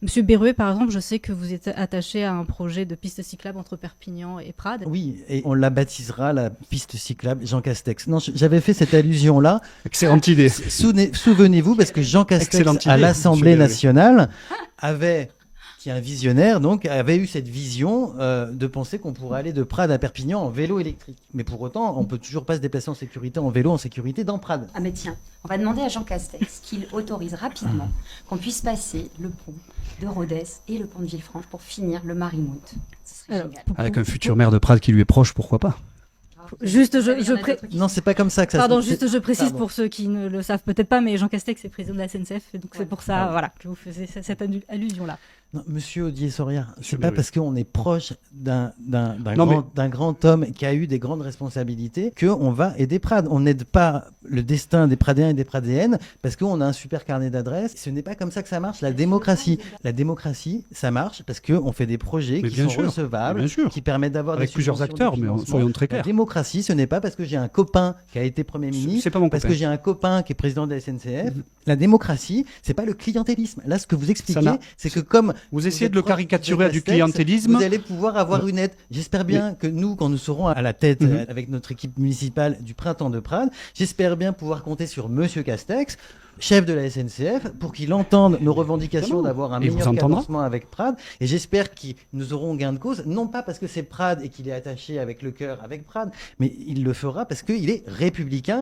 Monsieur Berruet, par exemple, je sais que vous êtes attaché à un projet de piste cyclable entre Perpignan et Prades. Oui, et on la baptisera la piste cyclable Jean Castex. Non, j'avais fait cette allusion-là. Excellente idée. Souvenez-vous, parce que Jean Castex, Excellente idée, à l'Assemblée monsieur Berruet. nationale, qui est un visionnaire, donc, avait eu cette vision de penser qu'on pourrait aller de Prades à Perpignan en vélo électrique. Mais pour autant, on peut toujours pas se déplacer en sécurité, en vélo, en sécurité dans Prades. Ah mais tiens, on va demander à Jean Castex qu'il autorise rapidement qu'on puisse passer le pont de Rodez et le pont de Villefranche pour finir le Mariemont. Ce serait Alors, génial. Avec un futur maire de Prades qui lui est proche, pourquoi pas? Juste, Il y en a d'autres qui Non, c'est pas comme ça que ça Pardon, se juste je précise Pardon. pour ceux qui ne le savent peut-être pas, mais Jean Castex est président de la SNCF, et donc c'est Ouais. pour ça, voilà, que vous faisiez cette allusion-là. Non, Monsieur Audier-Soria, Monsieur c'est pas Berruet. parce qu'on est proche d'un Non, grand homme qui a eu des grandes responsabilités qu'on va aider Prades. On n'aide pas le destin des Pradéens et des Pradéennes parce qu'on a un super carnet d'adresses. Ce n'est pas comme ça que ça marche, la démocratie. La démocratie, ça marche parce qu'on fait des projets Mais qui bien sont sûr, recevables, bien sûr. qui permettent d'avoir Avec des plusieurs subventions, acteurs, des mais financements. soyons très La clairs. démocratie, ce n'est pas parce que j'ai un copain qui a été Premier ministre, C'est pas mon parce copain. que j'ai un copain qui est président de la SNCF. La démocratie, c'est pas le clientélisme. Là, ce que vous expliquez, n'a- c'est que comme Vous essayez êtes de le proche caricaturer à du Castex, clientélisme. vous allez pouvoir avoir une aide. J'espère bien que nous, quand nous serons à la tête avec notre équipe municipale du printemps de Prades, j'espère bien pouvoir compter sur Monsieur Castex, chef de la SNCF, pour qu'il entende nos revendications Évidemment. d'avoir un Et vous meilleur entendra. cadencement avec Prades. Et j'espère que nous aurons gain de cause, non pas parce que c'est Prades et qu'il est attaché avec le cœur avec Prades, mais il le fera parce qu'il est républicain.